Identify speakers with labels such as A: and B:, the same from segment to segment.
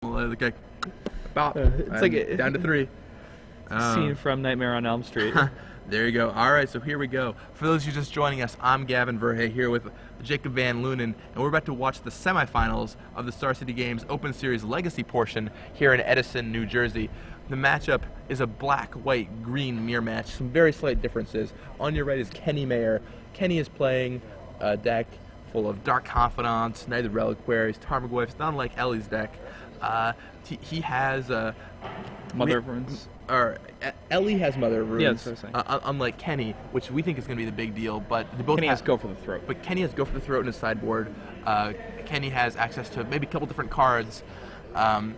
A: Okay, bop.
B: It's like
A: down to 3.
B: Scene from Nightmare on Elm Street.
A: There you go. All right, so here we go. For those of you just joining us, I'm Gavin Verhey here with Jacob Van Lunen, and we're about to watch the semifinals of the Star City Games Open Series Legacy portion here in Edison, New Jersey. The matchup is a black, white, green mirror match. Some very slight differences. On your right is Kenny Mayer. Kenny is playing a deck full of Dark Confidants, Knight of the Reliquaries, Tarmogoyfs, not unlike Ellie's deck. He has
B: Mother of Runes.
A: Ellie has Mother of Runes,
B: Yeah, that's what I'm saying.
A: unlike Kenny, which we think is going to be the big deal. But they both
B: Kenny has Go for the Throat.
A: But Kenny has Go for the Throat in his sideboard. Kenny has access to maybe a couple different cards, and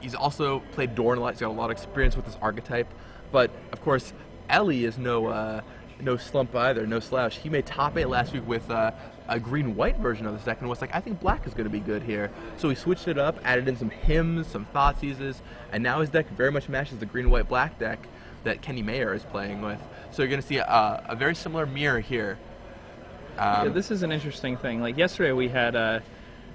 A: he's also played Dorn a lot. He's got a lot of experience with this archetype. But of course, Ellie is no slump either, no slouch. He made top 8 last week with a green-white version of this deck, and was like, I think black is going to be good here. So he switched it up, added in some hymns, some Thoughtseizes, and now his deck very much matches the green-white-black deck that Kenny Mayer is playing with. So you're going to see a very similar mirror here.
B: Yeah, this is an interesting thing. Like yesterday, we had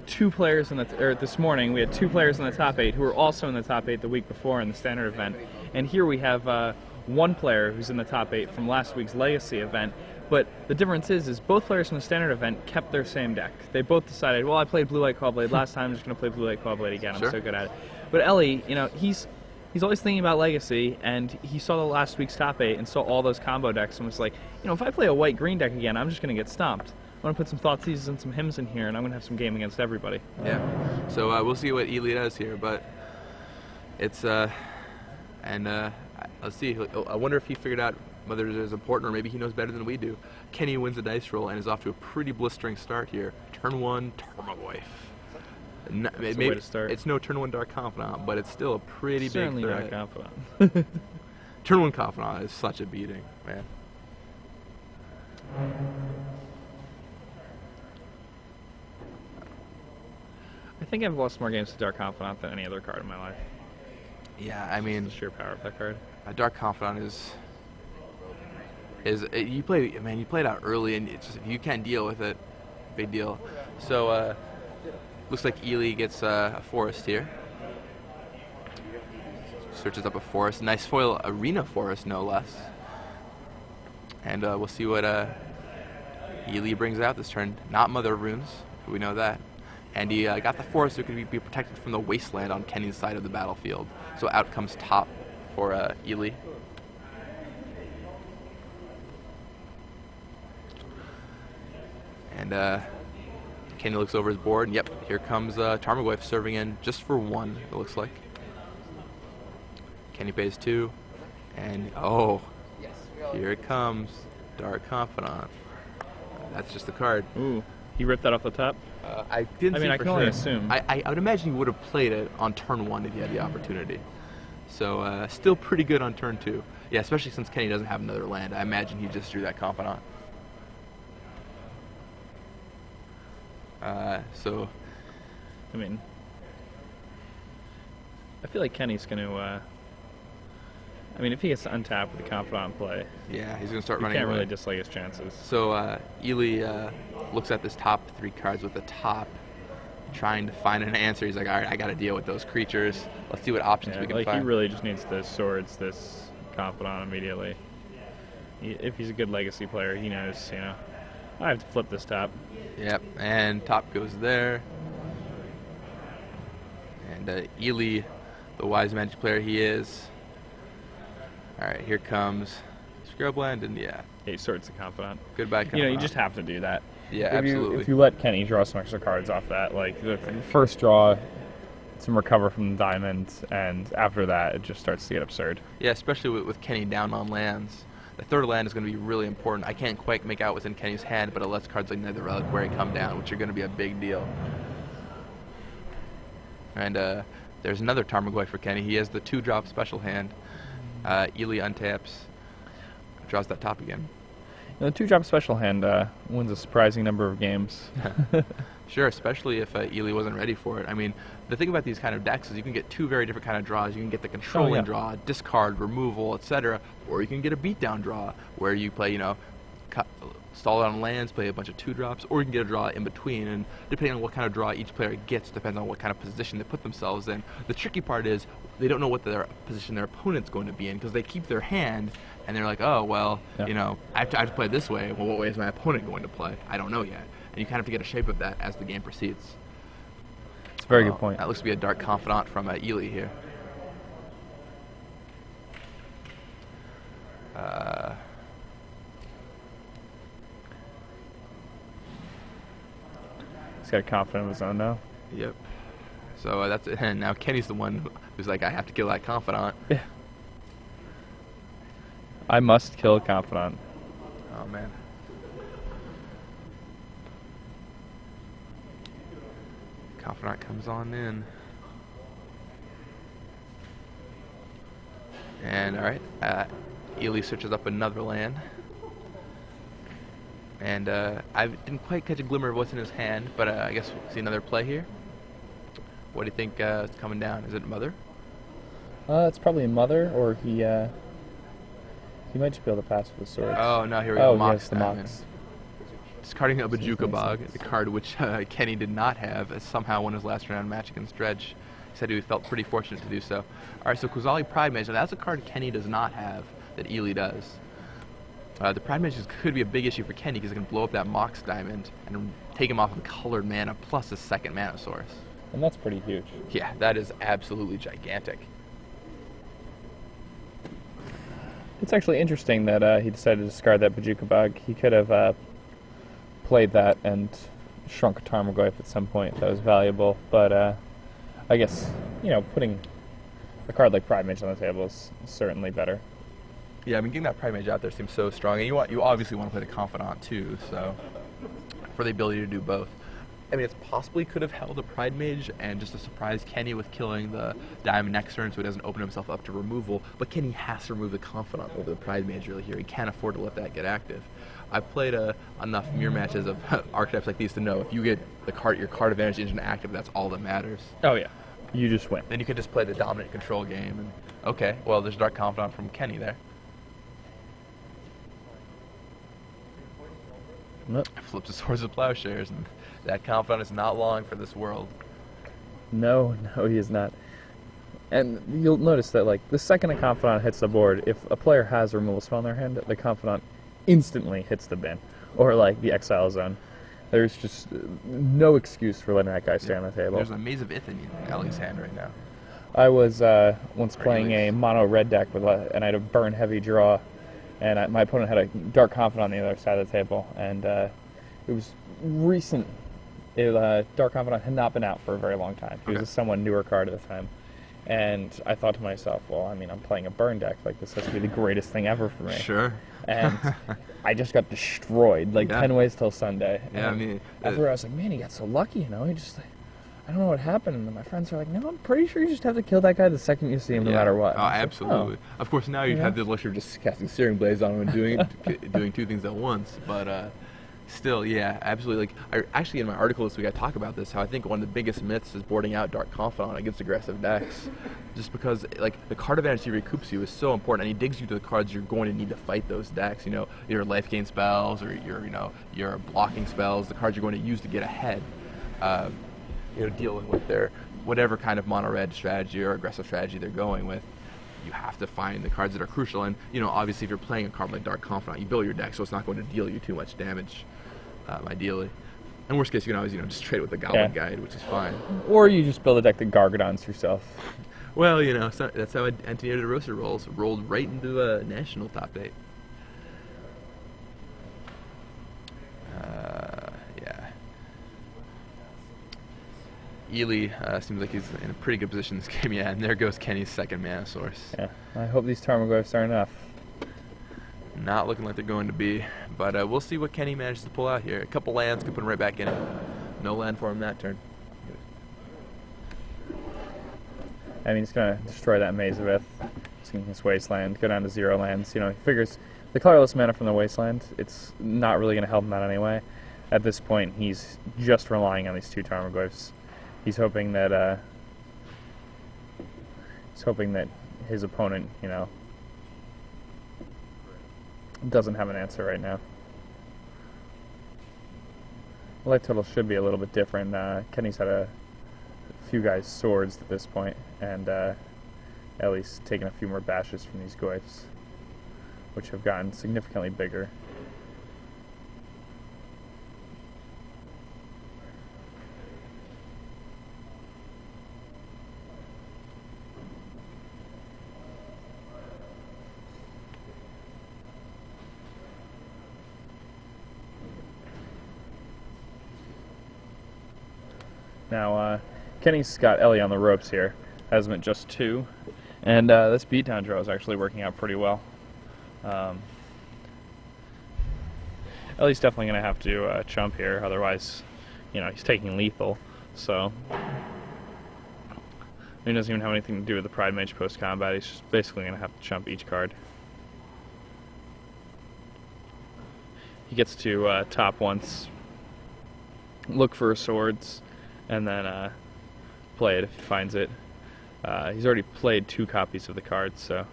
B: 2 players in this morning we had 2 players in the top 8 who were also in the top 8 the week before in the standard event, and here we have 1 player who's in the top 8 from last week's Legacy event. But the difference is both players from the standard event kept their same deck. They both decided, well, I played Blue-White Caw-Blade last time, I'm just going to play Blue-White Caw-Blade again.
A: Sure.
B: I'm so good at it. But Ellie, you know, he's always thinking about Legacy, and he saw the last week's top 8 and saw all those combo decks and was like, you know, if I play a white-green deck again, I'm just going to get stomped. I'm going to put some Thoughtseizes and some hymns in here, and I'm going to have some game against everybody.
A: Yeah. So we'll see what Ely does here, but it's let's see. I wonder if he figured out whether it is important, or maybe he knows better than we do. Kenny wins a dice roll and is off to a pretty blistering start here. Turn 1, Tarmogoyf.
B: That's a way to start.
A: It's no turn 1 Dark Confidant, but it's still a pretty
B: Certainly
A: big threat.
B: Dark Confidant.
A: Turn 1 Confidant is such a beating, man.
B: I think I've lost more games to Dark Confidant than any other card in my life.
A: Yeah, I mean,
B: The sheer power of that card.
A: Dark Confidant you play it out early, and it's just, if you can't deal with it, big deal. So looks like Ely gets a forest here. Searches up a forest, nice foil arena forest no less. And we'll see what Ely brings out this turn. Not Mother of Runes, we know that. And he got the forest so it could be protected from the wasteland on Kenny's side of the battlefield. So out comes top for Ely. And Kenny looks over his board, and yep, here comes Tarmogoyf serving in just for 1, it looks like. Kenny pays 2, and oh, here it comes, Dark Confidant. That's just the card.
B: Ooh, he ripped that off the top?
A: I didn't see
B: I
A: for
B: can only
A: sure.
B: assume.
A: I would imagine you would have played it on turn 1 if you had the opportunity. So still pretty good on turn 2. Yeah, especially since Kenny doesn't have another land. I imagine he just drew that Confidant. So,
B: I mean, I feel like Kenny's going to, I mean, if he gets to untap with the Confidant play,
A: yeah, he's going to start
B: you
A: running
B: can't
A: away.
B: really dislike his chances.
A: So Ely looks at this top 3 cards with the top, trying to find an answer. He's like, all right, I got to deal with those creatures. Let's see what options we can
B: like
A: find.
B: he really just needs the swords, this Confidant immediately. If he's a good Legacy player, he knows, you know, I have to flip this top.
A: Yep, and top goes there. And Ely, the wise Magic player he is. All right, here comes Scrubland, and yeah.
B: He swords the Confidant.
A: Goodbye, Confidant.
B: You know, you just have to do that.
A: Yeah, absolutely.
B: If you let Kenny draw some extra cards off that, like the first draw, some recover from the diamond, and after that, it just starts to get absurd.
A: Yeah, especially with Kenny down on lands. The third land is going to be really important. I can't quite make out what's in Kenny's hand, but it lets cards like Knight of the Reliquary come down, which are going to be a big deal. And there's another Tarmogoyf for Kenny. He has the 2-drop special hand. Ely untaps, draws that top again.
B: The 2-drop special hand wins a surprising number of games.
A: Sure, especially if Ely wasn't ready for it. I mean, the thing about these kind of decks is you can get 2 very different kind of draws. You can get the controlling draw, discard, removal, etc., or you can get a beatdown draw where you play, you know, stall it on lands, play a bunch of 2-drops, or you can get a draw in between, and depending on what kind of draw each player gets depends on what kind of position they put themselves in. The tricky part is they don't know what their position their opponent's going to be in, because they keep their hand and they're like, oh, well, you know, I have to play this way. Well, what way is my opponent going to play? I don't know yet. And you kind of have to get a shape of that as the game proceeds.
B: It's a very good point.
A: That looks to be a Dark Confidant from Ely here.
B: He's got a confident of his own now.
A: Yep. So that's it. And now Kenny's the one who's like, I have to kill that Confidant.
B: Yeah. I must kill a Confidant.
A: Oh, man. Confidant comes on in. And, alright, Ely searches up another land. And I didn't quite catch a glimmer of what's in his hand, but I guess we'll see another play here. What do you think is coming down? Is it Mother?
B: It's probably a Mother, or he might just be able to pass with the sword.
A: Oh, no, here we go.
B: Yes, the Mox.
A: Discarding a Bajuka Bog, the card which Kenny did not have, as somehow won his last round match against Dredge. He said he felt pretty fortunate to do so. Alright, so Kozali Pride Mage. Now that's a card Kenny does not have that Ely does. The Pride Mage could be a big issue for Kenny because it can blow up that Mox Diamond and take him off of colored mana plus his second mana source.
B: And that's pretty huge.
A: Yeah, that is absolutely gigantic.
B: It's actually interesting that he decided to discard that Bajuka Bog. He could have played that and shrunk a Tarmogoyf at some point. That was valuable, but I guess, you know, putting a card like Pride Mage on the table is certainly better.
A: Yeah, I mean, getting that Pride Mage out there seems so strong, and you obviously want to play the Confidant too, so for the ability to do both. I mean, it's possibly could have held a Pride Mage and just to surprise Kenny with killing the Diamond next turn so he doesn't open himself up to removal, but Kenny has to remove the Confidant over the Pride Mage really here. He can't afford to let that get active. I've played enough mirror matches of archetypes like these to know if you get your card advantage engine active, that's all that matters.
B: Oh yeah, you just win.
A: Then you can just play the dominant control game, and okay, well, there's Dark Confidant from Kenny there.
B: Nope.
A: Flips his Swords of Plowshares, and that Confidant is not long for this world.
B: No, he is not. And you'll notice that, like, the second a Confidant hits the board, if a player has a removal spell in their hand, the Confidant instantly hits the bin, or, like, the Exile Zone. There's just no excuse for letting that guy stay on the table.
A: There's a Maze of Ith in Ellie's hand right now.
B: I was once playing a mono red deck, and I had a burn heavy draw, and my opponent had a Dark Confidant on the other side of the table, and it was recent. Dark Confidant had not been out for a very long time. He was a somewhat newer card at the time. And I thought to myself, well, I mean, I'm playing a burn deck. Like, this has to be the greatest thing ever for me.
A: Sure.
B: And I just got destroyed, like 10 ways till Sunday.
A: Yeah,
B: and
A: I mean...
B: after I was like, man, he got so lucky, you know? He just, like, I don't know what happened. And my friends are like, no, I'm pretty sure you just have to kill that guy the second you see him, no matter what.
A: Oh, absolutely.
B: Like,
A: Of course, now you have the luxury of just casting Searing Blaze on him and doing two things at once. But still, yeah, absolutely. Like, actually, in my article this week, I talk about this, how I think one of the biggest myths is boarding out Dark Confidant against aggressive decks. Just because, like, the card advantage he recoups you is so important, and he digs you to the cards you're going to need to fight those decks. You know, your life gain spells or your blocking spells, the cards you're going to use to get ahead. Dealing with their whatever kind of mono red strategy or aggressive strategy they're going with. You have to find the cards that are crucial, and obviously if you're playing a card like Dark Confidant, you build your deck so it's not going to deal you too much damage, ideally. In worst case, you can always just trade with the Goblin Guide, which is fine.
B: Or you just build a deck that Gargadons yourself.
A: Well, so that's how Antonio De Rosa rolls. Rolled right into a national top 8. Yeah. Ely seems like he's in a pretty good position in this game, yeah, and there goes Kenny's second mana source.
B: Yeah, I hope these Tarmogoyfs are enough.
A: Not looking like they're going to be, but we'll see what Kenny manages to pull out here. A couple lands, could put him right back in it. No land for him that turn.
B: I mean, he's going to destroy that Maze of Ith, using his Wasteland, go down to 0 lands. He figures the colorless mana from the Wasteland, it's not really going to help him out anyway. At this point, he's just relying on these 2 Tarmogoyfs. He's hoping that his opponent, doesn't have an answer right now. Life total should be a little bit different. Kenny's had a few guys' swords at this point, and Ellie's taken a few more bashes from these goyfs, which have gotten significantly bigger. Now, Kenny's got Ellie on the ropes here. Has him at just 2. And this beatdown draw is actually working out pretty well. Ellie's definitely going to have to chump here, otherwise, you know, he's taking lethal. So, he doesn't even have anything to do with the Pride Mage post-combat. He's just basically going to have to chump each card. He gets to top once, look for swords, and then play it if he finds it. He's already played 2 copies of the cards, so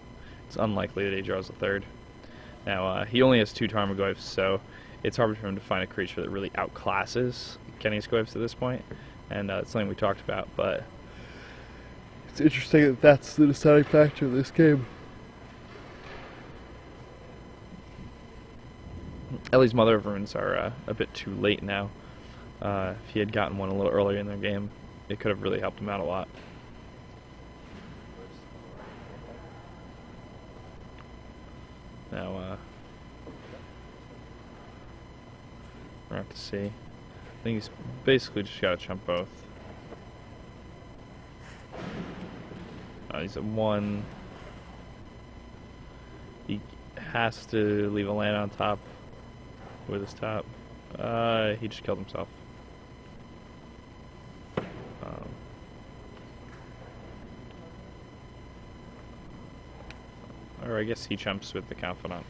B: it's unlikely that he draws a 3rd. Now, he only has 2 Tarmogoyfs, so it's hard for him to find a creature that really outclasses Kenny's Goyfs at this point, and it's something we talked about, but it's interesting that that's the deciding factor of this game. Ellie's Mother of Runes are a bit too late now. If he had gotten one a little earlier in their game, it could have really helped him out a lot. Now, we're going to have to see. I think he's basically just got to chump both. He's at 1. He has to leave a land on top with his top. He just killed himself. Or I guess he chumps with the Confidant.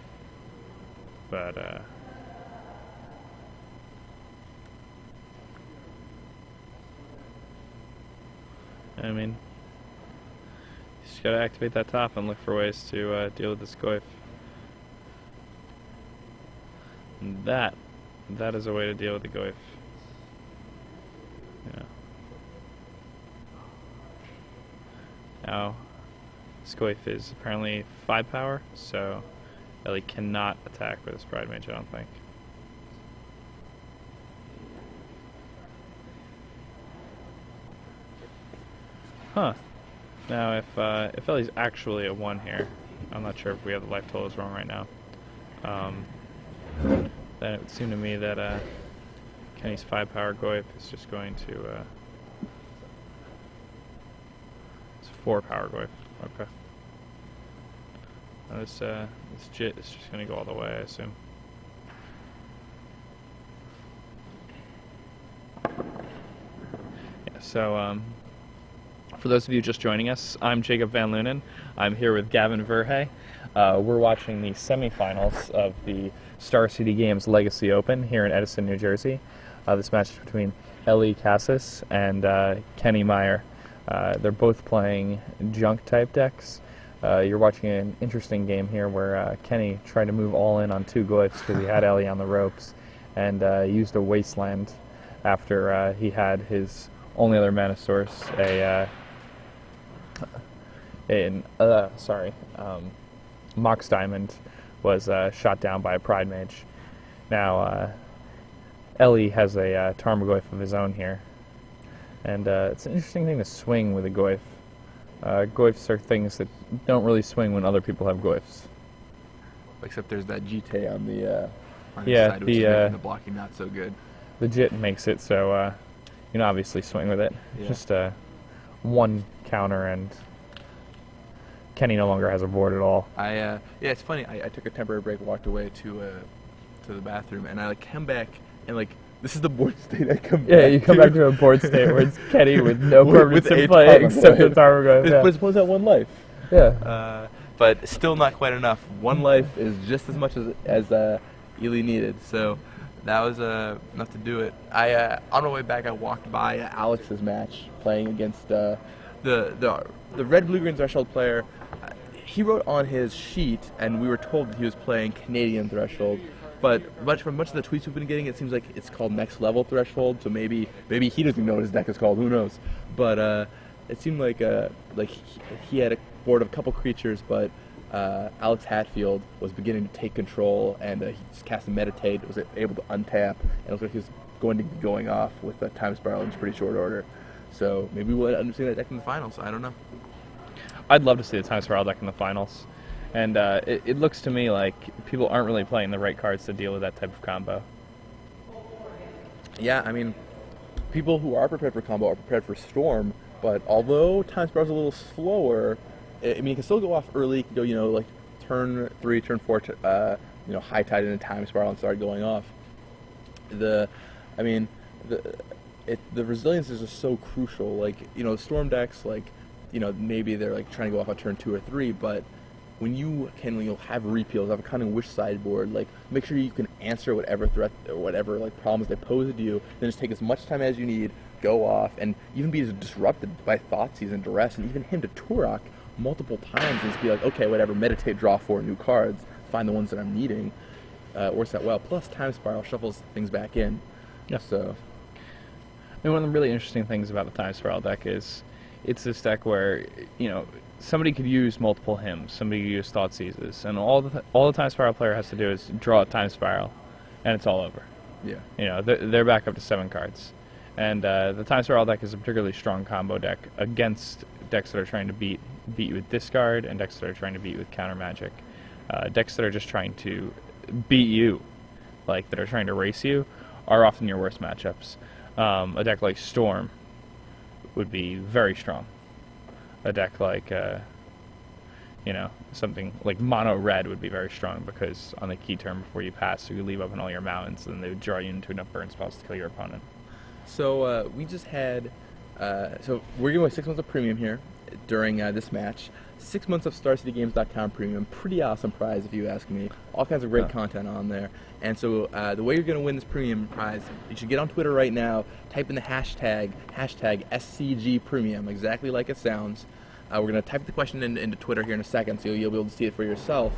B: But, I mean, you just gotta activate that top and look for ways to deal with this Goyf. And that is a way to deal with the Goyf. Yeah. Now, this Goyf is apparently 5 power, so Ellie cannot attack with his Pride Mage, I don't think. Huh. Now, if Ellie's actually a 1 here, I'm not sure if we have the life totals wrong right now, then it would seem to me that Kenny's 5 power Goyf is just going to it's 4 power Goyf. Okay. Now this Jit is just going to go all the way, I assume. Yeah, so for those of you just joining us, I'm Jacob Van Lunen. I'm here with Gavin Verhey. We're watching the semifinals of the Star City Games Legacy Open here in Edison, New Jersey. This match is between Ellie Kassis and Kenny Meyer. They're both playing junk-type decks. You're watching an interesting game here where Kenny tried to move all in on 2 Goyfs because he had Ellie on the ropes, and used a Wasteland after he had his only other mana source, Mox Diamond, was shot down by a Pride Mage. Now, Ellie has a Tarmogoyf of his own here, and it's an interesting thing to swing with a Goyf. Goyfs are things that don't really swing when other people have Goyfs.
A: Except there's that GT on the side, which is making the blocking not so good.
B: The Jit makes it so you can obviously swing with it. Yeah. Just 1 counter, and Kenny no longer has a board at all.
A: Yeah, it's funny. I took a temporary break, walked away to the bathroom, and I come back and this is the board state I come back.
B: Yeah, you come back to a board state where it's Kenny with no permanents in play except the Tarmogoyf.
A: But it's supposed to have 1 life.
B: Yeah.
A: But still not quite enough. 1 life is just as much as Ely needed. So that was enough to do it. On my way back, I walked by Alex's match playing against the red blue green threshold player. He wrote on his sheet, and we were told that he was playing Canadian threshold. But from much of the tweets we've been getting, it seems like it's called next level threshold. So maybe he doesn't know what his deck is called. Who knows? But it seemed like he had a board of a couple creatures, but Alex Hatfield was beginning to take control, and he just cast a Meditate, was able to untap, and it looked like he was going to be going off with the Time Spiral in pretty short order. So maybe we'll end up seeing that deck in the finals. I don't know.
B: I'd love to see the Time Spiral deck in the finals. And it looks to me like people aren't really playing the right cards to deal with that type of combo.
A: Yeah, I mean, people who are prepared for combo are prepared for Storm, but although Time Spiral's a little slower, I mean, you can still go off early. You can go, like turn 3, turn 4, high tide into Time Spiral and start going off. The resilience is just so crucial. Like, Storm decks, like, maybe they're like trying to go off on turn 2 or 3, but when you can have repeals, have a Cunning Wish sideboard, like make sure you can answer whatever threat or whatever like problems they pose at you, then just take as much time as you need, go off, and even be disrupted by Thoughtseize and Duress, and even him to Turok multiple times and just be like, okay, whatever, meditate, draw 4 new cards, find the ones that I'm needing. Works out well. Plus Time Spiral shuffles things back in.
B: Yeah.
A: So
B: I mean, one of the really interesting things about the Time Spiral deck is it's this deck where, somebody could use multiple hymns, somebody could use Thoughtseizes, and all the Time Spiral player has to do is draw a Time Spiral, and it's all over.
A: Yeah.
B: They're back up to 7 cards. And the Time Spiral deck is a particularly strong combo deck against decks that are trying to beat you with discard, and decks that are trying to beat you with counter magic. Decks that are just trying to beat you, like that are trying to race you, are often your worst matchups. A deck like Storm would be very strong. A deck like, something like Mono Red would be very strong, because on the key turn before you pass, you leave open all your mountains, and they would draw you into enough burn spells to kill your opponent.
A: So we just had, so we're giving away 6 months of premium here during this match. 6 months of StarCityGames.com premium. Pretty awesome prize if you ask me. All kinds of great content on there. And so the way you're going to win this premium prize, you should get on Twitter right now, type in the hashtag SCG Premium, exactly like it sounds. We're going to type the question into Twitter here in a second, so you'll be able to see it for yourself.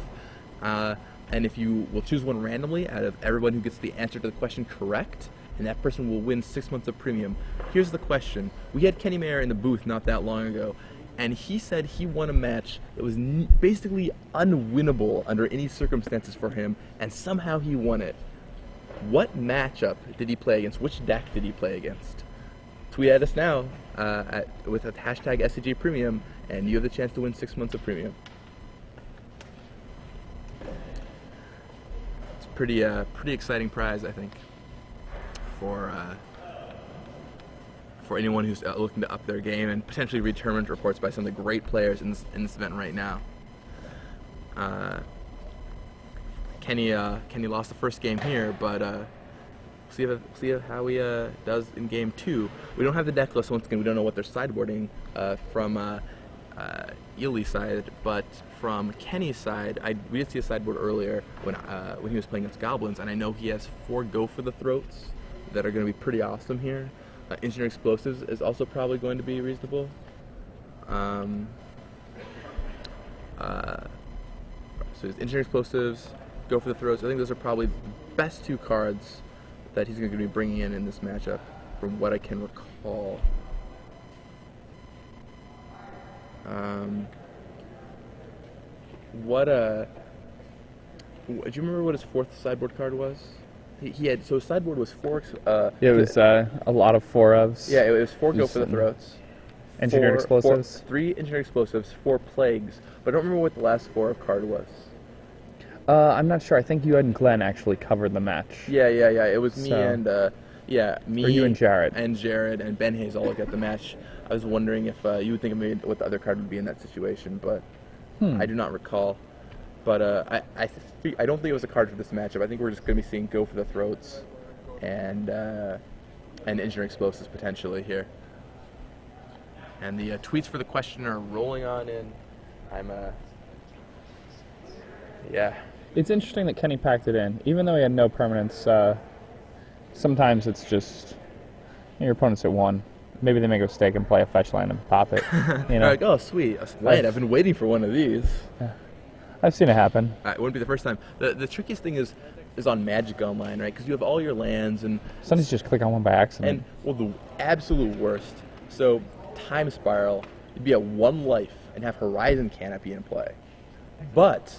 A: And if you will choose one randomly out of everyone who gets the answer to the question correct, and that person will win 6 months of premium. Here's the question. We had Kenny Mayer in the booth not that long ago, and he said he won a match that was basically unwinnable under any circumstances for him, and somehow he won it. What matchup did he play against? Which deck did he play against? Tweet at us now with a hashtag SCG Premium, and you have the chance to win 6 months of premium. It's pretty exciting prize, I think, for anyone who's looking to up their game and potentially read tournament reports by some of the great players in this event right now. Kenny lost the first game here, but see how he does in game 2. We don't have the deck list once again. We don't know what they're sideboarding from Ely's side, but from Kenny's side, we did see a sideboard earlier when he was playing against Goblins, and I know he has 4 Go for the Throats that are going to be pretty awesome here. Engineer Explosives is also probably going to be reasonable. So his Engineer Explosives, Go for the Throats. I think those are probably the best 2 cards that he's going to be bringing in this matchup, from what I can recall. Do you remember what his 4th sideboard card was? He had, so his sideboard was 4.
B: It was a lot of 4-ofs.
A: Yeah, it was 4 Go for the Throats.
B: Engineered Explosives.
A: 3 Engineered Explosives, 4 Plagues, but I don't remember what the last 4 card was.
B: I'm not sure. I think you and Glenn actually covered the match.
A: Yeah. It was me and me.
B: Or you and Jared.
A: And Jared and Ben Hayes all looked at the match. I was wondering if you would think of maybe what the other card would be in that situation, but I do not recall. But I don't think it was a card for this matchup. I think we're just going to be seeing Go for the Throats and Engineering Explosives potentially here. And the tweets for the question are rolling on in. Yeah.
B: It's interesting that Kenny packed it in. Even though he had no permanents, sometimes it's just your opponent's at 1. Maybe they make a mistake and play a fetch land and pop it.
A: Like, oh, sweet. I've been waiting for one of these.
B: Yeah. I've seen it happen.
A: It wouldn't be the first time. The trickiest thing is is on Magic Online, right? Because you have all your lands and
C: Sometimes just click on one by accident.
A: and well, the absolute worst. So Time Spiral, you'd be at 1 life and have Horizon Canopy in play, but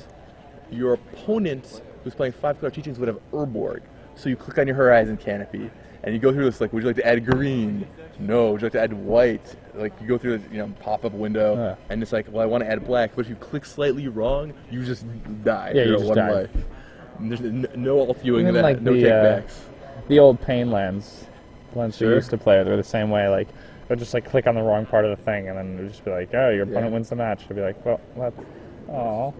A: your opponent who's playing 5-color teachings would have Urborg. So you click on your Horizon Canopy and you go through this like, would you like to add green? No. Would you like to add white? Like you go through the pop-up window and it's like, well, I want to add black, but if you click slightly wrong, you just die.
C: Yeah,
A: You're
C: you
A: at
C: just
A: 1
C: die.
A: life. And there's no alt-viewing of
C: Even
A: that.
C: like
A: No
C: the,
A: takebacks.
C: The old pain lands we
A: Sure.
C: used to play, they're the same way. Like they'll just like click on the wrong part of the thing, and then it'll just be like, oh, your opponent wins the match. It'll be like, well, what? Oh.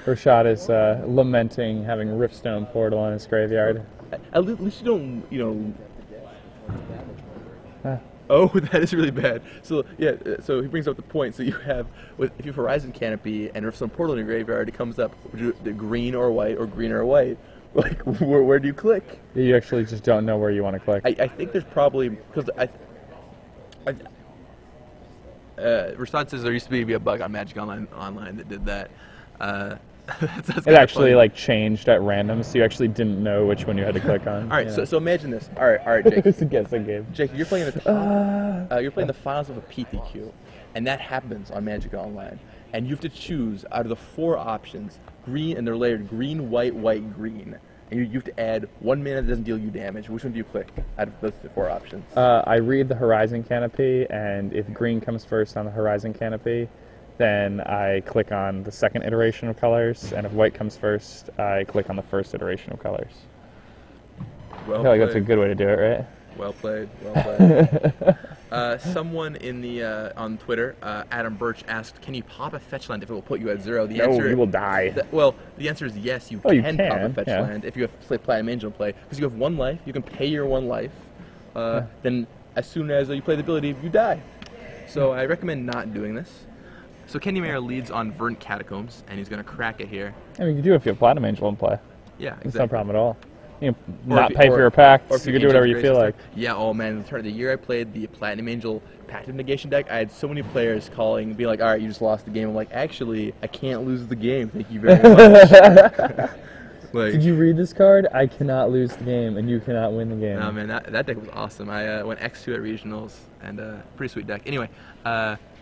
C: Rashad is lamenting having Riftstone Portal in his graveyard.
A: At least you don't, Oh, that is really bad. So yeah, so he brings up the point. So you have, if you have Horizon Canopy and Riftstone Portal in your graveyard, it comes up, would you do green or white or green or white? Like, where do you click?
C: You actually just don't know where you want to click.
A: I think there's probably, because Rashad says there used to be a bug on Magic Online that did that. That's
C: it actually like changed at random, so you actually didn't know which one you had to click on.
A: All right, so imagine this. All right, Jake.
C: It's a guessing game.
A: Jake, you're playing you're playing the finals of a PTQ, and that happens on Magic Online, and you have to choose out of the 4 options, green, and they're layered green, white, white, green, and you have to add 1 mana that doesn't deal you damage. Which one do you click out of those 4 options?
C: I read the Horizon Canopy, and if green comes first on the Horizon Canopy, then I click on the second iteration of colors, and if white comes first, I click on the first iteration of colors.
A: Well
C: I feel like that's a good way to do it, right?
A: Well played. Well played. Someone in the on Twitter, Adam Birch, asked, "Can you pop a fetch land if it will put you at 0?" The answer,
C: you will die.
A: The answer is yes. You
C: you
A: can pop a
C: can,
A: fetch land if you have Platinum Angel in play, because you have 1 life. You can pay your 1 life. Then as soon as you play the ability, you die. So I recommend not doing this. So Kenny Mayer leads on Verdant Catacombs, and he's going to crack it here.
C: I mean, you can do it if you have Platinum Angel in play.
A: Yeah, exactly.
C: It's no problem at all. You can not pay for your packs. You can do whatever you feel like.
A: Yeah, oh man, the year I played the Platinum Angel Passive Negation deck, I had so many players calling, being like, all right, you just lost the game. I'm like, actually, I can't lose the game. Thank you very much. Like,
C: did you read this card? I cannot lose the game, and you cannot win the game.
A: No, man, that deck was awesome. I went X2 at Regionals, and pretty sweet deck. Anyway,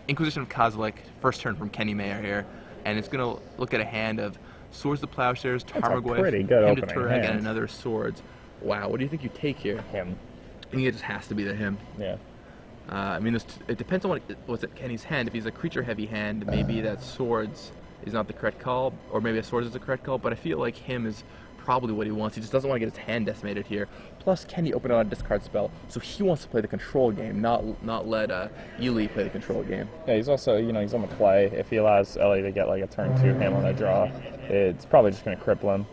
A: Inquisition of Kozilek, first turn from Kenny Mayer here, and it's going to look at a hand of Swords to Plowshares, Tarmogoyf, Hymn to Turek, and another Swords. Wow, what do you think you take here?
C: Him.
A: I think it just has to be the him.
C: Yeah.
A: I mean, it depends on what's at Kenny's hand. If he's a creature-heavy hand, maybe that Swords is not the correct call, or maybe a Swords is the correct call, but I feel like him is probably what he wants. He just doesn't want to get his hand decimated here. Plus, Kenny opened on a discard spell, so he wants to play the control game, not let Ely play the control game.
C: Yeah, he's also, he's on the play. If he allows Ellie to get like a turn 2 him on a draw, it's probably just going to cripple him,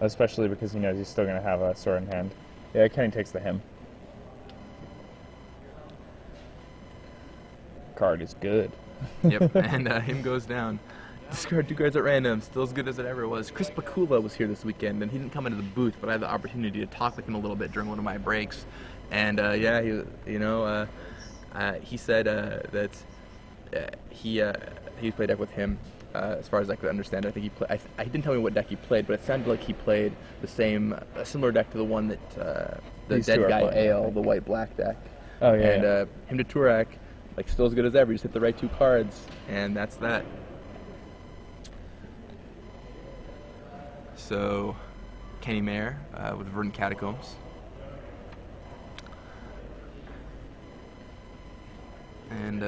C: especially because he knows he's still going to have a sword in hand. Yeah, Kenny takes the him. Card is good.
A: Yep, and him goes down. Discard 2 cards at random, still as good as it ever was. Chris Bakula was here this weekend, and he didn't come into the booth, but I had the opportunity to talk with him a little bit during one of my breaks. And yeah, he said that he played deck with him. As far as I could understand, I think he played. I didn't tell me what deck he played, but it sounded like he played a similar deck to the one that the
C: These
A: Dead Guy
C: playing,
A: Ale, the white-black deck.
C: Oh yeah.
A: And Hymn to Turek, like still as good as ever. You just hit the right 2 cards, and that's that. So, Kenny Mayer with Verdant Catacombs. And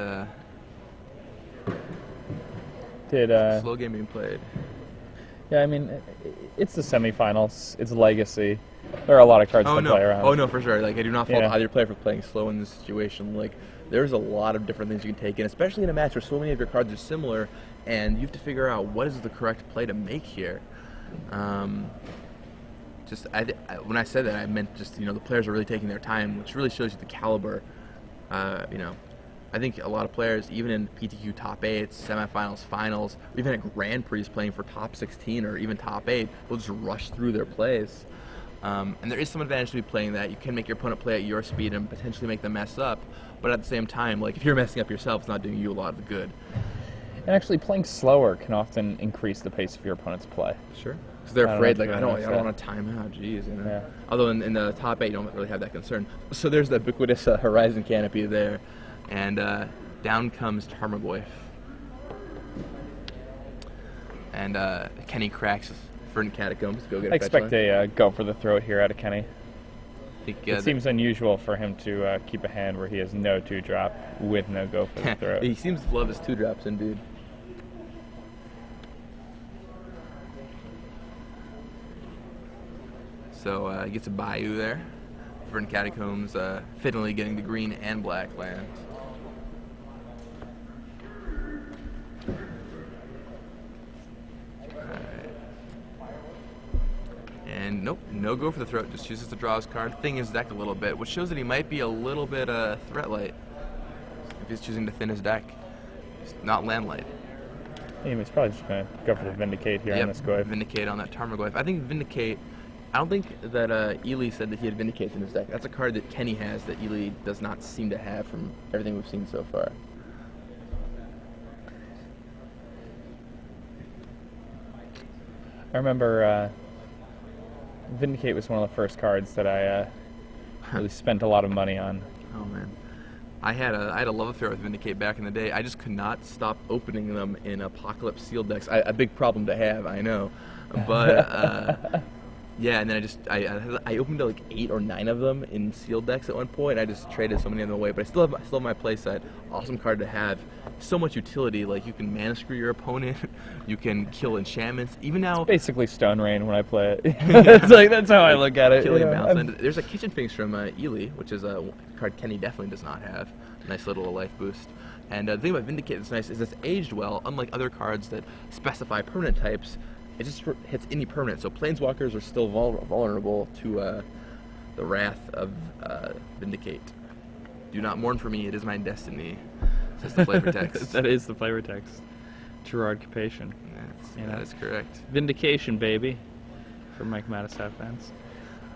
A: slow game being played.
C: Yeah, I mean, it's the semifinals. It's Legacy. There are a lot of cards to play around.
A: Oh no, for sure. Like, I do not fault either player for playing slow in this situation. Like, there's a lot of different things you can take in, especially in a match where so many of your cards are similar, and you have to figure out what is the correct play to make here. When I said that, I meant just, the players are really taking their time, which really shows you the caliber. I think a lot of players, even in PTQ top 8s, semifinals, finals, or even at Grand Prix playing for top 16 or even top 8, will just rush through their plays. And there is some advantage to be playing that. You can make your opponent play at your speed and potentially make them mess up, but at the same time, like, if you're messing up yourself, it's not doing you a lot of good.
C: And actually, playing slower can often increase the pace of your opponent's play.
A: Sure. Because they're
C: I don't
A: afraid,
C: know
A: like,
C: if
A: I
C: you
A: don't
C: noticed
A: want to time out, geez, you know.
C: Yeah.
A: Although in the top 8, you don't really have that concern. So there's the ubiquitous Horizon Canopy there. And down comes Tarmogoyf. And Kenny cracks Verdant Catacombs to go get
C: I
A: a fetch
C: expect
A: line.
C: a go for the throat here out of Kenny.
A: I think,
C: It seems unusual for him to keep a hand where he has no 2-drop with no go for the throat.
A: He seems to love his 2-drops, indeed. So he gets a Bayou there. Verdant Catacombs fittingly getting the green and black land. And nope, no go for the throat, just chooses to draw his card, thing his deck a little bit, which shows that he might be a little bit threat light if he's choosing to thin his deck. He's not land light.
C: Yeah, he's probably just going to go for the Vindicate here on this Goyf.
A: Vindicate on that Tarmogoyf. I think Vindicate, I don't think that Ely said that he had Vindicate in his deck. That's a card that Kenny has that Ely does not seem to have from everything we've seen so far.
C: I remember Vindicate was one of the first cards that I really spent a lot of money on.
A: Oh man, I had a love affair with Vindicate back in the day. I just could not stop opening them in Apocalypse sealed decks. A big problem to have, I know, but yeah. And then I opened like 8 or 9 of them in sealed decks at one point. I just traded so many of them away, but I still have my play set. Awesome card to have. So much utility. Like you can mana screw your opponent, you can kill enchantments. Even now,
C: It's basically Stone Rain when I play it. that's how I look at it.
A: killing
C: you know?
A: bounce. And there's a Kitchen Finks from Ely, which is a card Kenny definitely does not have. Nice little life boost. And the thing about Vindicate that's nice is it's aged well, unlike other cards that specify permanent types. It just hits any permanent, so Planeswalkers are still vulnerable to the wrath of Vindicate. Do not mourn for me, it is my destiny, says the flavor text.
B: That is the flavor text. Gerard Capation.
A: That is correct.
B: Vindication, baby, for Mike Mattisat fans.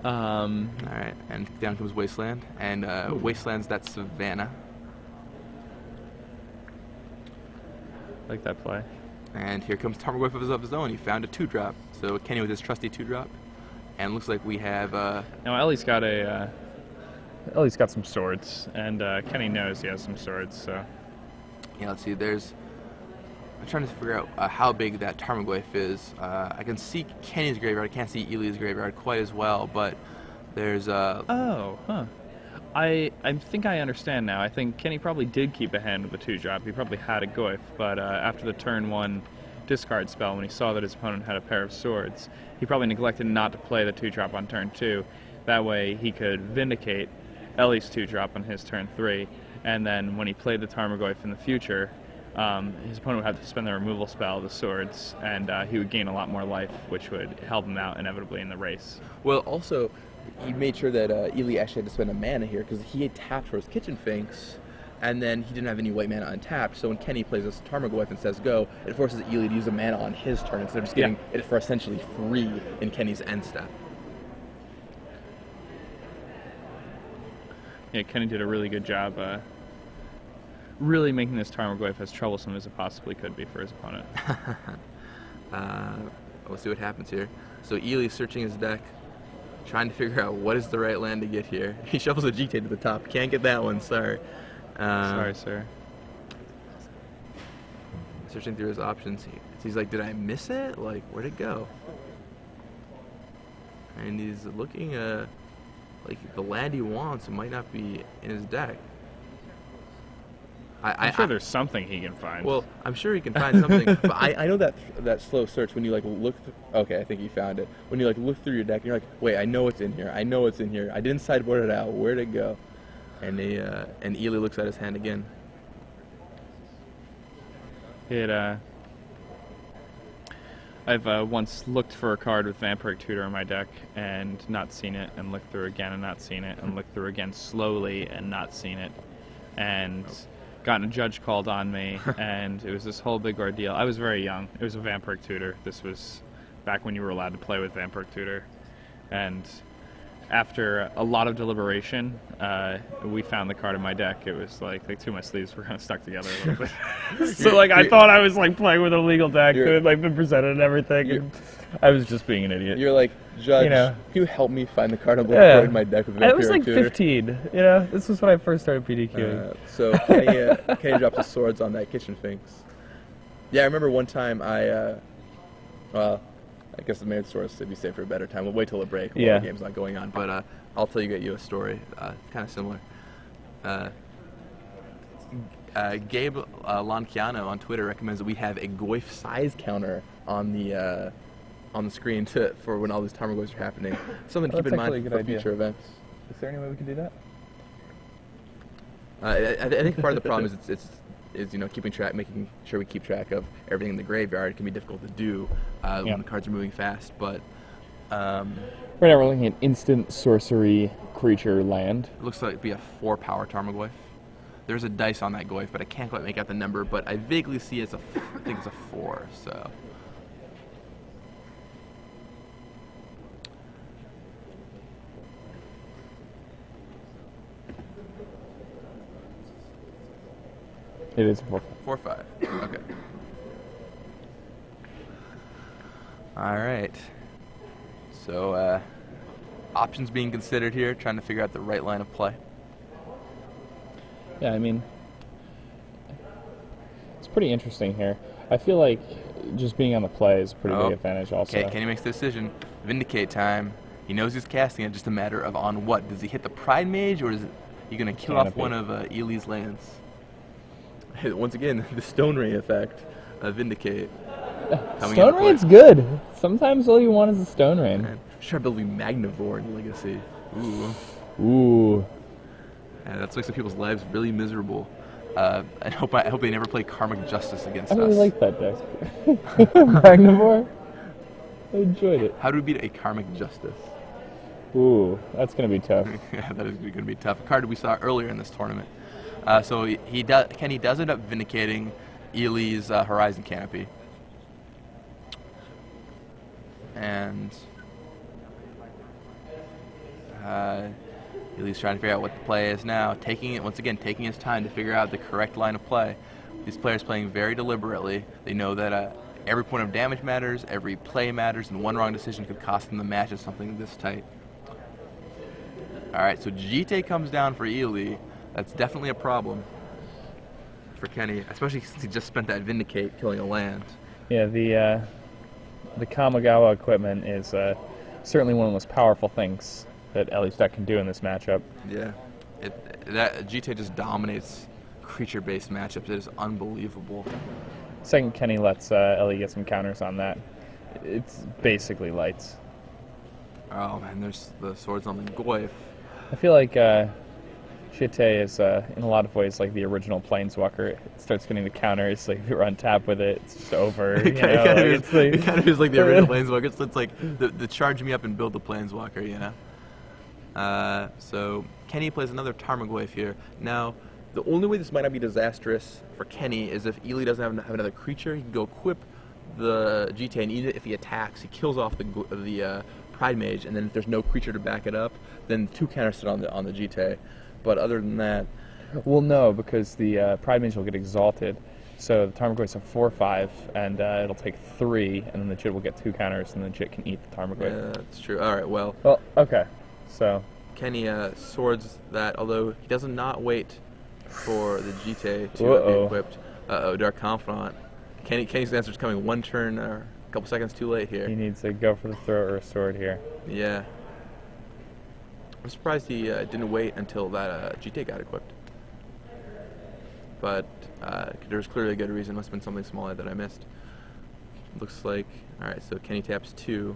A: Alright, and down comes Wasteland, and Wasteland's that Savannah.
B: Like that play.
A: And here comes Tarmogoyf of his own. He found a 2-drop. So Kenny with his trusty 2-drop. And looks like we have...
B: Now Ellie's got Ellie's got some swords, and Kenny knows he has some swords, so...
A: Yeah, let's see, there's... I'm trying to figure out how big that Tarmogoyf is. I can see Kenny's graveyard. I can't see Ely's graveyard quite as well, but there's...
B: Oh, huh. I think I understand now. I think Kenny probably did keep a hand with the 2-drop. He probably had a Goyf, but after the turn 1 discard spell, when he saw that his opponent had a pair of swords, he probably neglected not to play the 2-drop on turn 2. That way he could Vindicate Ellie's 2-drop on his turn 3, and then when he played the Tarmogoyf in the future, his opponent would have to spend the removal spell, the swords, and he would gain a lot more life, which would help him out inevitably in the race.
A: Well, also... he made sure that Ely actually had to spend a mana here because he had tapped for his Kitchen Finks, and then he didn't have any white mana untapped. So when Kenny plays this Tarmogoyf and says go, it forces Ely to use a mana on his turn instead of just getting it for essentially free in Kenny's end step.
B: Yeah, Kenny did a really good job really making this Tarmogoyf as troublesome as it possibly could be for his opponent.
A: We'll see what happens here. So Ely's searching his deck, trying to figure out what is the right land to get here. He shuffles a GT to the top. Can't get that one, sorry.
B: Sorry, sir.
A: Searching through his options. He's like, did I miss it? Like, where'd it go? And he's looking, like, the land he wants might not be in his deck.
B: I'm sure there's something he can find.
A: Well, I'm sure he can find something, but I know that slow search when you like look. Okay, I think he found it. When you like look through your deck, and you're like, wait, I know it's in here. I know it's in here. I didn't sideboard it out. Where'd it go? And Ely looks at his hand again.
B: I've once looked for a card with Vampiric Tutor in my deck and not seen it, and looked through again and not seen it, and looked through again slowly and not seen it, and gotten a judge called on me, and it was this whole big ordeal. I was very young. It was a Vampiric Tutor. This was back when you were allowed to play with Vampiric Tutor, and after a lot of deliberation, we found the card in my deck. It was like two of my sleeves were kind of stuck together a little bit. So like I thought I was like playing with a legal deck that had like been presented and everything. And I was just being an idiot.
A: You're like, Judge,
B: You know.
A: can you help me find the card I'm looking for in my deck with
B: I was
A: Vampiric
B: like
A: Tutor?
B: 15. You know, this was when I first started PDQing.
A: So Kenny dropped his swords on that Kitchen Sphinx. Yeah, I remember one time well, I guess the main source would be saved for a better time. We'll wait till the break while the game's not going on. But I'll tell you a story, kind of similar. Gabe Lanciano on Twitter recommends that we have a Goyf size counter on the screen for when all these Tarmogoyfs are happening. Something to keep in mind for future events.
C: Is there any way we can do that?
A: I think part of the problem is keeping track, making sure we keep track of everything in the graveyard. It can be difficult to do when the cards are moving fast, but
C: right now we're looking at instant sorcery creature land.
A: It looks like it'd be a 4-power Tarmogoyf. There's a dice on that Goyf, but I can't quite make out the number, but I vaguely see I think it's a 4, so.
C: It is a 4/5.
A: 4/5. Okay. All right. So, options being considered here, trying to figure out the right line of play.
C: Yeah, I mean, it's pretty interesting here. I feel like just being on the play is a pretty big advantage also.
A: Okay, Kenny makes the decision. Vindicate time. He knows he's casting it, just a matter of on what. Does he hit the Pride Mage, or is he going to kill off one of Ely's lands? Once again, the Stone Rain effect. Vindicate.
C: Stone Rain's good. Sometimes all you want is a Stone Rain.
A: Man, try building Magnivore in Legacy. Ooh.
C: Ooh.
A: Yeah, that makes some people's lives really miserable. I hope they never play Karmic Justice against us.
C: I really like that deck. Magnivore? I enjoyed it.
A: How do we beat a Karmic Justice?
C: Ooh, that's going to be tough.
A: Yeah, that is going to be tough. A card we saw earlier in this tournament. So Kenny does end up vindicating Ely's Horizon Canopy. And Ely's trying to figure out what the play is now. Taking his time to figure out the correct line of play. These players playing very deliberately. They know that every point of damage matters, every play matters, and one wrong decision could cost them the match of something this tight. Alright, so Jite comes down for Ely. That's definitely a problem for Kenny, especially since he just spent that Vindicate killing a land.
C: Yeah, the Kamigawa equipment is certainly one of the most powerful things that Ely's deck can do in this matchup.
A: Yeah, that Jite just dominates creature-based matchups. It is unbelievable.
C: Second Kenny lets Ely get some counters on that. It's basically lights.
A: Oh man, there's the swords on the Goyf.
C: I feel like Jite is, in a lot of ways, like the original Planeswalker. It starts getting the counters, like if you're on tap with it, it's just over.
A: It kind of is like the original Planeswalker. So it's like the charge me up and build the Planeswalker, you know? So Kenny plays another Tarmogoyf here. Now, the only way this might not be disastrous for Kenny is if Ely doesn't have another creature. He can go equip the Jite, and even if he attacks, he kills off the Pride Mage, and then if there's no creature to back it up, then 2 counters sit on the Jite. But other than that,
C: well, no, because the Pride Mage will get exalted. So the Tarmogoyf's a 4/5, and it'll take 3, and then the Jit will get 2 counters, and the Jit can eat the Tarmogoyf.
A: Yeah, that's true. All right, well,
C: okay. So
A: Kenny swords that, although he does not wait for the Jite to be equipped. Dark Confidant. Kenny's answer's coming 1 turn or a couple seconds too late here.
C: He needs to go for the throat or a sword here.
A: Yeah. I'm surprised he didn't wait until that Jite got equipped. But there's clearly a good reason. Must have been something smaller that I missed. Looks like, alright, so Kenny taps 2.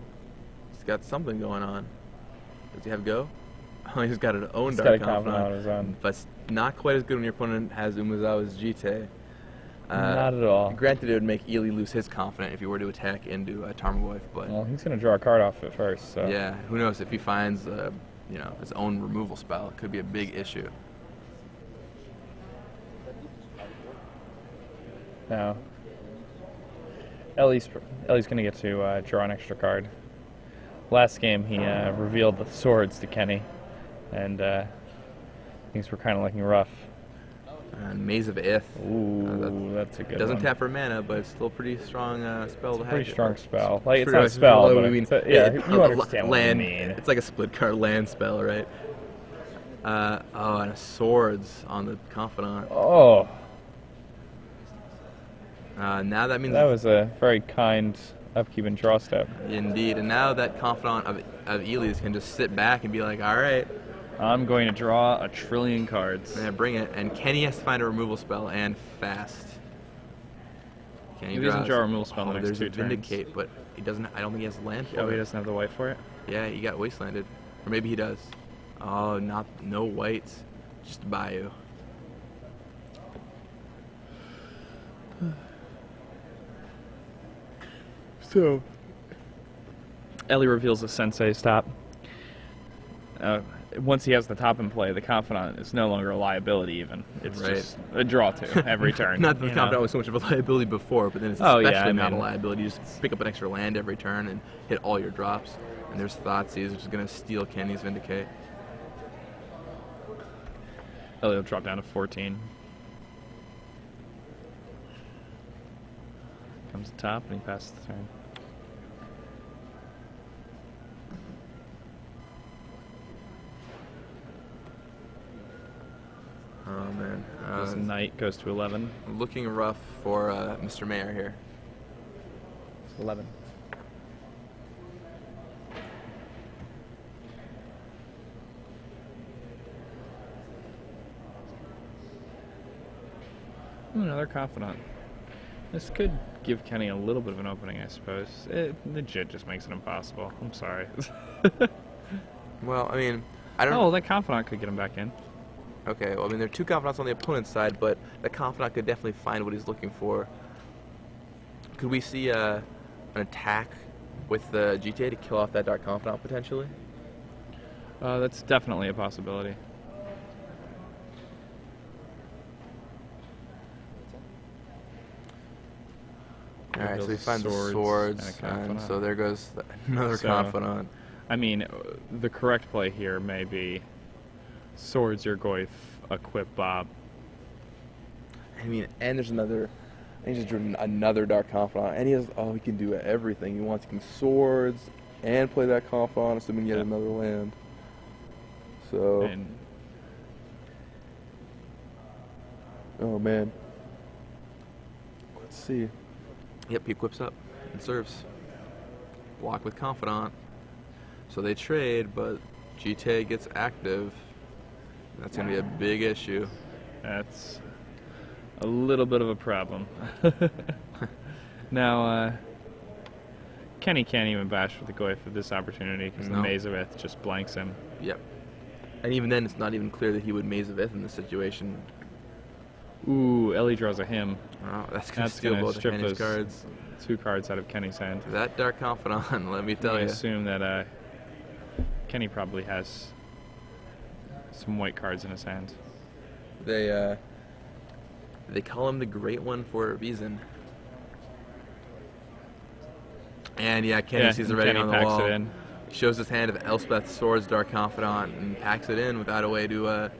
A: He's got something going on. Does he have go? Oh, he's got an own Dark Confidant
C: on his own.
A: But it's not quite as good when your opponent has Umezawa's Jite.
C: Not at all.
A: Granted, it would make Ely lose his Confidant if he were to attack into Tarmogoyf, but...
C: Well, he's going to draw a card off it first, so...
A: Yeah, who knows, if he finds his own removal spell, it could be a big issue.
C: Now, Ely's going to get to draw an extra card. last game he revealed the swords to Kenny, and things were kind of looking rough.
A: Maze of Ith.
C: Ooh, that's a good one.
A: It doesn't tap for mana, but it's still a pretty strong spell to have.
C: Pretty strong spell. Like, it's
A: pretty
C: not a spell,
A: much
C: but
A: what we
C: it's you understand what
A: land,
C: I mean.
A: It's like a split card land spell, right? Oh, and a swords on the Confidant.
C: Oh.
A: Now that means...
C: That was a very kind upkeep and draw step.
A: Indeed, and now that Confidant of Ely's can just sit back and be like, all right,
C: I'm going to draw 1 trillion cards.
A: Yeah, bring it. And Kenny has to find a removal spell, and fast. Kenny
B: He doesn't draw a removal spell in the next 2
A: there's
B: turns.
A: a Vindicate, but he doesn't. I don't think he has land for it.
B: Oh, he doesn't have the white for it?
A: Yeah, he got wastelanded. Or maybe he does. Oh, no whites. Just Bayou.
B: So, Ellie reveals the Sensei's top. Once he has the top in play, the Confidant is no longer a liability even. It's
A: Right.
B: just a draw to every turn.
A: Not that the
B: you
A: Confidant
B: know?
A: was so much of a liability before, but then it's
B: Oh,
A: especially
B: yeah, I
A: not a
B: mean,
A: liability. You just pick up an extra land every turn and hit all your drops. And there's Thoughtseize, which is going to steal Kenny's Vindicate.
B: Ellie will drop down to 14. Comes to top and he passes the turn.
A: Oh, man.
B: This knight goes to 11.
A: Looking rough for Mr. Mayor here.
B: It's 11. Another Confidant. This could give Kenny a little bit of an opening, I suppose. The JIT just makes it impossible. I'm sorry.
A: Well, I mean, I don't...
B: Oh, that Confidant could get him back in.
A: Okay, well, I mean, there are 2 Confidants on the opponent's side, but the Confidant could definitely find what he's looking for. Could we see an attack with the GTA to kill off that Dark Confidant, potentially?
B: That's definitely a possibility.
A: Alright, so he finds the swords, and so there goes another Confidant.
B: I mean, the correct play here may be swords your Goyf, equip Bob.
A: I mean, and there's another... And he just drew another Dark Confidant, and he has... Oh, he can do everything. He wants to can swords and play that Confidant, assuming he has another land. So...
B: And
A: oh, man. Let's see. Yep, he equips up and serves. Block with Confidant. So they trade, but GTA gets active. That's going to be a big issue.
B: that's a little bit of a problem. Now, Kenny can't even bash with the Goyf for this opportunity because the Maze of Ith just blanks him.
A: Yep. And even then, it's not even clear that he would Maze of Ith in this situation.
B: Ooh, Ellie draws a him.
A: Oh, that's going to steal both of Kenny's cards.
B: 2 cards out of Kenny's hand.
A: That Dark Confidant, let me tell you.
B: I assume that Kenny probably has some white cards in his hand.
A: They call him the Great One for a reason. And yeah, Kenny sees it ready on the
B: packs
A: wall.
B: it in.
A: Shows his hand of Elspeth's Swords Dark Confidant and packs it in without a way to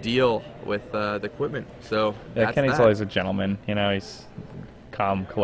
A: deal with the equipment. So
C: Yeah,
A: that's
C: Kenny's
A: that.
C: always a gentleman. You know, he's calm, collected.